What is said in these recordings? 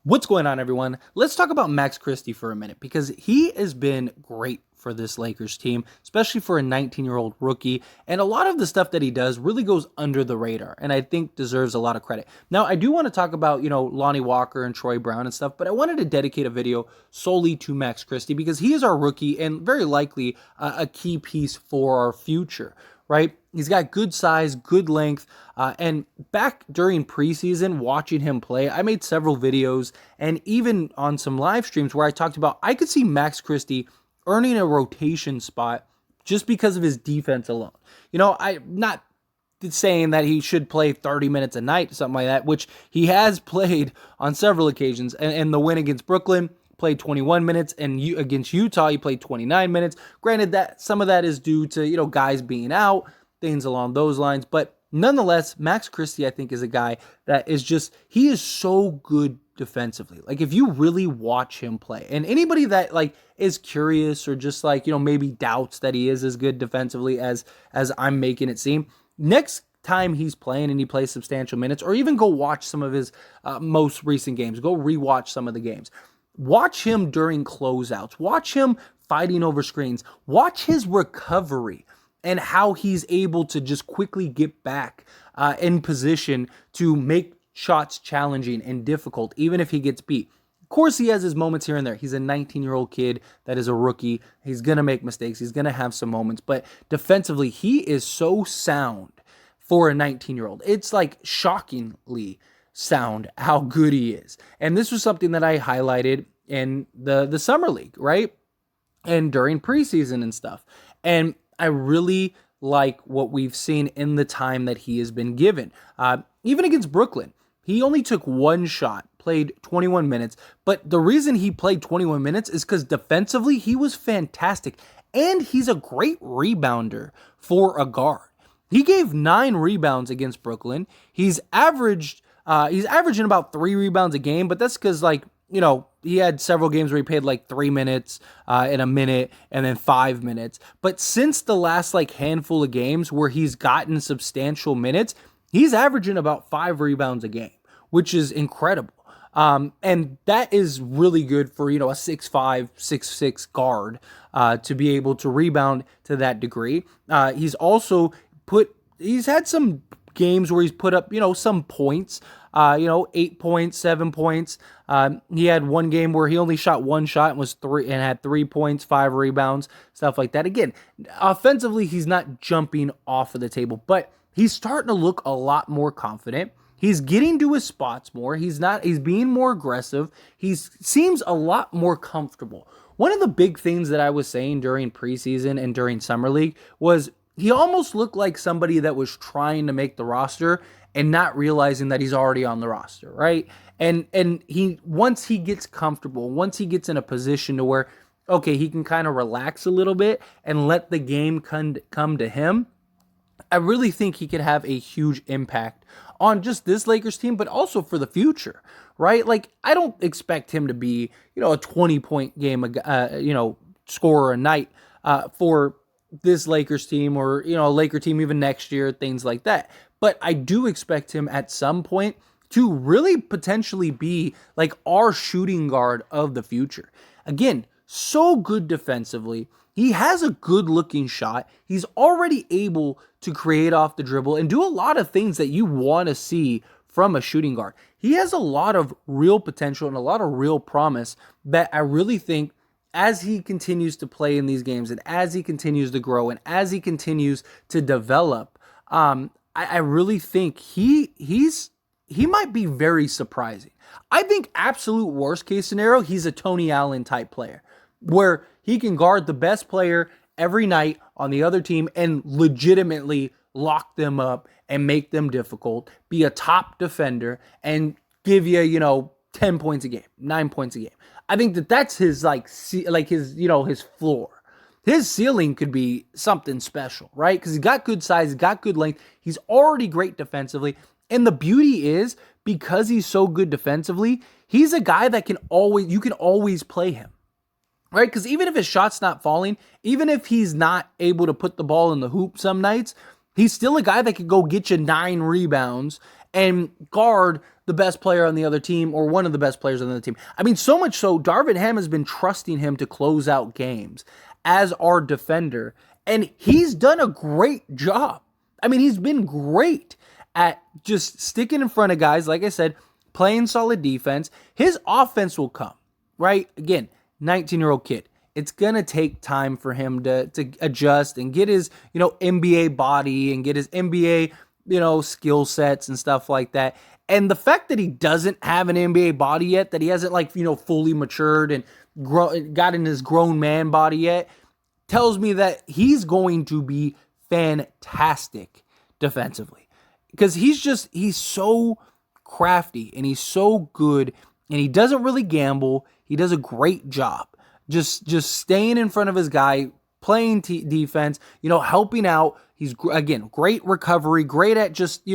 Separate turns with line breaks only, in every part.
What's going on, everyone? Let's talk about Max Christie for a minute because he has been great for this Lakers team, especially for a 19-year-old rookie. And a lot of the stuff that he does really goes under the radar and I think deserves a lot of credit. Now, I do want to talk about, Lonnie Walker and Troy Brown and stuff, but I wanted to dedicate a video solely to Max Christie because he is our rookie and very likely a key piece for our future. Right? He's got good size, good length, and back during preseason, watching him play, I made several videos and even on some live streams where I talked about I could see Max Christie earning a rotation spot just because of his defense alone. I'm not saying that he should play 30 minutes a night, something like that, which he has played on several occasions, and the win against Brooklyn, played 21 minutes, and against Utah, he played 29 minutes. Granted, that some of that is due to, guys being out, things along those lines. But nonetheless, Max Christie, I think, is a guy that is he is so good defensively. Like, if you really watch him play, and anybody that, is curious or just, maybe doubts that he is as good defensively as I'm making it seem, next time he's playing and he plays substantial minutes, or even go watch some of his most recent games, go rewatch some of the games. Watch him during closeouts. Watch him fighting over screens. Watch his recovery and how he's able to just quickly get back in position to make shots challenging and difficult, even if he gets beat. Of course, he has his moments here and there. He's a 19-year-old kid that is a rookie. He's going to make mistakes. He's going to have some moments. But defensively, he is so sound for a 19-year-old. It's shockingly sound how good he is. And this was something that I highlighted in the summer league, right? And during preseason and stuff. And I really like what we've seen in the time that he has been given. Even against Brooklyn, he only took one shot, played 21 minutes. But the reason he played 21 minutes is because defensively, he was fantastic. And he's a great rebounder for a guard. He gave 9 rebounds against Brooklyn. He's averaging about 3 rebounds a game, but that's because, he had several games where he played 3 minutes in a minute and then 5 minutes. But since the last handful of games where he's gotten substantial minutes, he's averaging about 5 rebounds a game, which is incredible. And that is really good for, a 6'5", 6'6" guard to be able to rebound to that degree. He's had some games where he's put up, some points, 8 points, 7 points. He had one game where he only shot one shot and had 3 points, 5 rebounds, stuff like that. Again, offensively, he's not jumping off of the table, but he's starting to look a lot more confident. He's getting to his spots more. He's being more aggressive. He seems a lot more comfortable. One of the big things that I was saying during preseason and during summer league was he almost looked like somebody that was trying to make the roster and not realizing that he's already on the roster, right? And once he gets comfortable, once he gets in a position to where, okay, he can kind of relax a little bit and let the game come to him, I really think he could have a huge impact on just this Lakers team, but also for the future, right? I don't expect him to be, a 20-point game, scorer a night for this Lakers team or, a Laker team even next year, things like that. But I do expect him at some point to really potentially be our shooting guard of the future. Again, so good defensively. He has a good looking shot. He's already able to create off the dribble and do a lot of things that you want to see from a shooting guard. He has a lot of real potential and a lot of real promise that I really think as he continues to play in these games and as he continues to grow and as he continues to develop, I really think he might be very surprising. I think absolute worst case scenario, he's a Tony Allen type player where he can guard the best player every night on the other team and legitimately lock them up and make them difficult, be a top defender and give you, 10 points a game, 9 points a game. I think that's his his floor. His ceiling could be something special, right? Because he's got good size, he's got good length, he's already great defensively. And the beauty is, because he's so good defensively, he's a guy that you can always play him, right? Because even if his shot's not falling, even if he's not able to put the ball in the hoop some nights, he's still a guy that could go get you 9 rebounds and guard the best player on the other team or one of the best players on the other team. I mean, so much so, Darvin Ham has been trusting him to close out games as our defender, and he's done a great job. I mean, he's been great at just sticking in front of guys, like I said, playing solid defense. His offense will come, right? Again, 19-year-old kid. It's going to take time for him to adjust and get his, NBA body and get his NBA, skill sets and stuff like that. And the fact that he doesn't have an NBA body yet, that he hasn't fully matured and got in his grown man body yet, tells me that he's going to be fantastic defensively. Because he's so crafty and he's so good and he doesn't really gamble. He does a great job. Just staying in front of his guy, playing defense, helping out. He's, again, great recovery, great at just,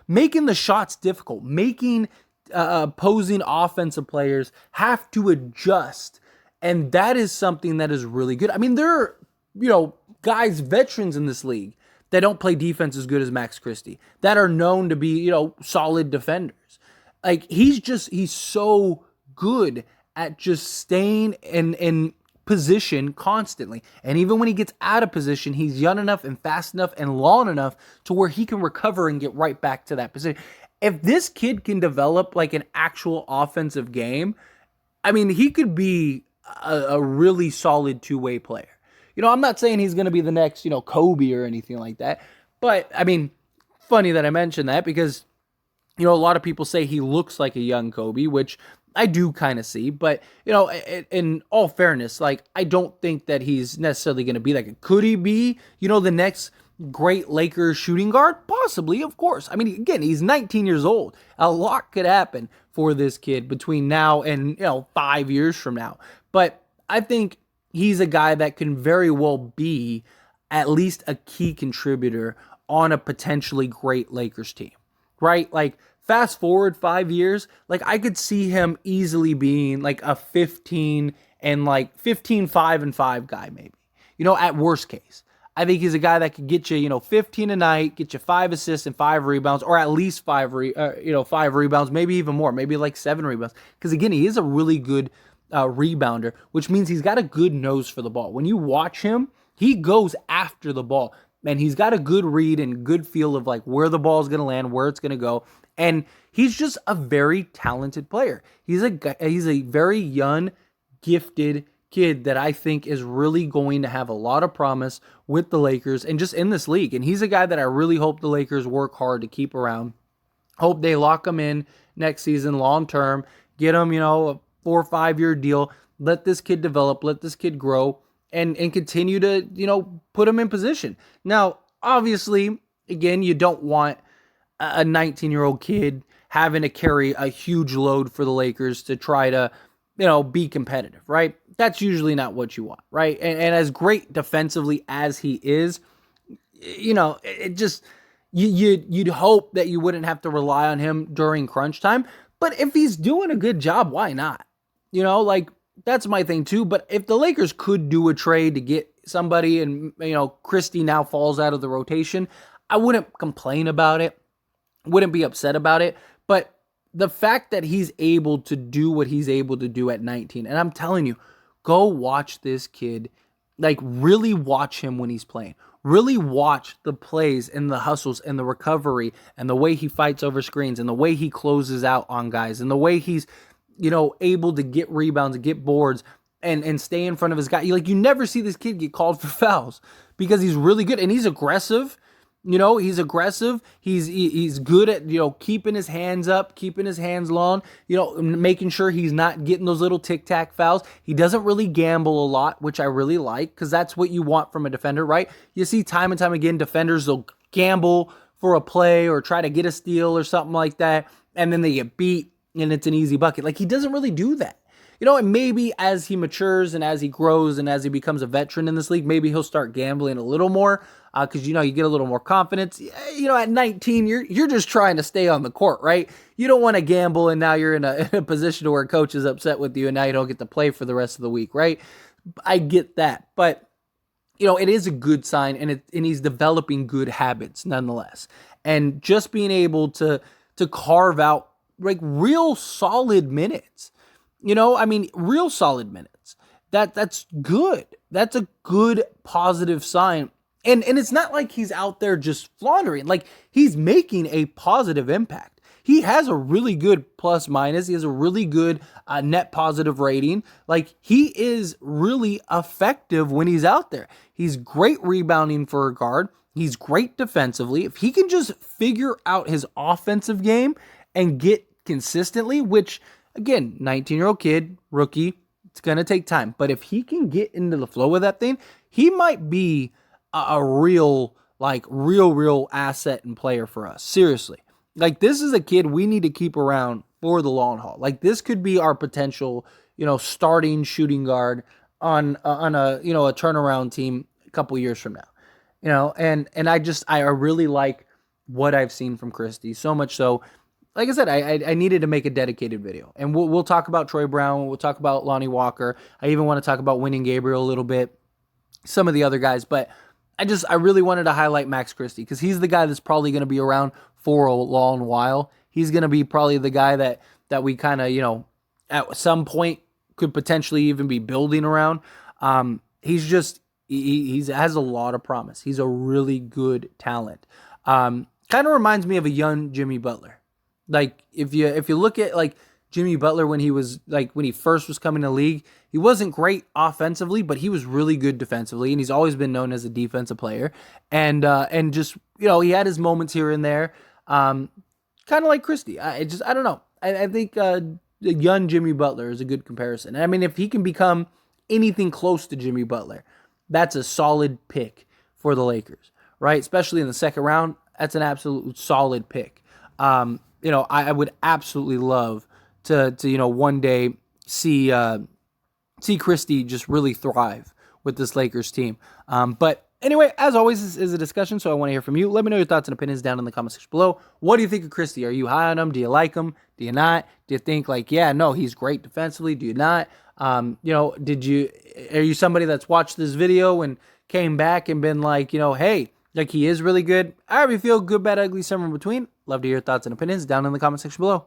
making the shots difficult, making opposing offensive players have to adjust. And that is something that is really good. I mean, there are, guys, veterans in this league that don't play defense as good as Max Christie, that are known to be, solid defenders. Like, he's so good at just staying in position constantly. And even when he gets out of position, he's young enough and fast enough and long enough to where he can recover and get right back to that position. If this kid can develop like an actual offensive game, I mean, he could be a really solid two-way player. I'm not saying he's going to be the next, Kobe or anything like that. But, I mean, funny that I mentioned that because, a lot of people say he looks like a young Kobe, which I do kind of see, but, in all fairness, like, I don't think that he's necessarily going to be like, could he be, the next great Lakers shooting guard? Possibly, of course. I mean, again, he's 19 years old. A lot could happen for this kid between now and, 5 years from now. But I think he's a guy that can very well be at least a key contributor on a potentially great Lakers team, right? Like, fast forward 5 years, like I could see him easily being like a 15 and like 15, 5-5 guy maybe, at worst case. I think he's a guy that could get you, 15 a night, get you 5 assists and 5 rebounds, or at least 5 rebounds, maybe even more, maybe like 7 rebounds. Because again, he is a really good rebounder, which means he's got a good nose for the ball. When you watch him, he goes after the ball, and he's got a good read and good feel of like where the ball is going to land, where it's going to go. And he's just a very talented player. He's a very young, gifted kid that I think is really going to have a lot of promise with the Lakers and just in this league. And he's a guy that I really hope the Lakers work hard to keep around. Hope they lock him in next season long term, get him, a 4 or 5 year deal. Let this kid develop, let this kid grow, and continue to, put him in position. Now, obviously, again, you don't want a 19-year-old kid having to carry a huge load for the Lakers to try to, be competitive, right? That's usually not what you want, right? And as great defensively as he is, it just, you'd hope that you wouldn't have to rely on him during crunch time. But if he's doing a good job, why not? That's my thing too. But if the Lakers could do a trade to get somebody and, Christie now falls out of the rotation, I wouldn't complain about it. Wouldn't be upset about it. But the fact that he's able to do what he's able to do at 19, and I'm telling you, go watch this kid, like really watch him when he's playing. Really watch the plays and the hustles and the recovery and the way he fights over screens and the way he closes out on guys and the way he's, able to get rebounds and get boards and stay in front of his guy. You never see this kid get called for fouls because he's really good and he's aggressive. He's aggressive. He's good at, keeping his hands up, keeping his hands long, making sure he's not getting those little tic-tac fouls. He doesn't really gamble a lot, which I really like because that's what you want from a defender, right? You see time and time again, defenders will gamble for a play or try to get a steal or something like that, and then they get beat and it's an easy bucket. Like, he doesn't really do that. And maybe as he matures and as he grows and as he becomes a veteran in this league, maybe he'll start gambling a little more because, you get a little more confidence. At 19, you're just trying to stay on the court, right? You don't want to gamble and now you're in a position where a coach is upset with you and now you don't get to play for the rest of the week, right? I get that. But, it is a good sign and he's developing good habits nonetheless. And just being able to to carve out like real solid minutes. I mean, real solid minutes. That's good. That's a good positive sign. And it's not like he's out there just floundering. Like, he's making a positive impact. He has a really good plus minus. He has a really good net positive rating. Like, he is really effective when he's out there. He's great rebounding for a guard. He's great defensively. If he can just figure out his offensive game and get consistently, which, again, 19-year-old kid, rookie, it's going to take time. But if he can get into the flow of that thing, he might be a real asset and player for us. Seriously. Like, this is a kid we need to keep around for the long haul. Like, this could be our potential, starting shooting guard on a, a turnaround team a couple years from now. And I really like what I've seen from Christie. So much so, like I said, I needed to make a dedicated video. And we'll talk about Troy Brown. We'll talk about Lonnie Walker. I even want to talk about Winning Gabriel a little bit. Some of the other guys. But I really wanted to highlight Max Christie because he's the guy that's probably going to be around for a long while. He's going to be probably the guy that we kind of, at some point could potentially even be building around. He has a lot of promise. He's a really good talent. Kind of reminds me of a young Jimmy Butler. Like, if you look at like Jimmy Butler when he first was coming to the league, he wasn't great offensively, but he was really good defensively, and he's always been known as a defensive player. And just, he had his moments here and there. Kind of like Christie. I don't know. I think young Jimmy Butler is a good comparison. I mean, if he can become anything close to Jimmy Butler, that's a solid pick for the Lakers, right? Especially in the second round, that's an absolute solid pick. I would absolutely love to one day see Christie just really thrive with this Lakers team. But anyway, as always, this is a discussion, so I want to hear from you. Let me know your thoughts and opinions down in the comment section below. What do you think of Christie? Are you high on him? Do you like him? Do you not? Do you think he's great defensively? Do you not? Are you somebody that's watched this video and came back and been like, hey, like, he is really good? However you feel, good, bad, ugly, somewhere in between. Love to hear your thoughts and opinions down in the comment section below.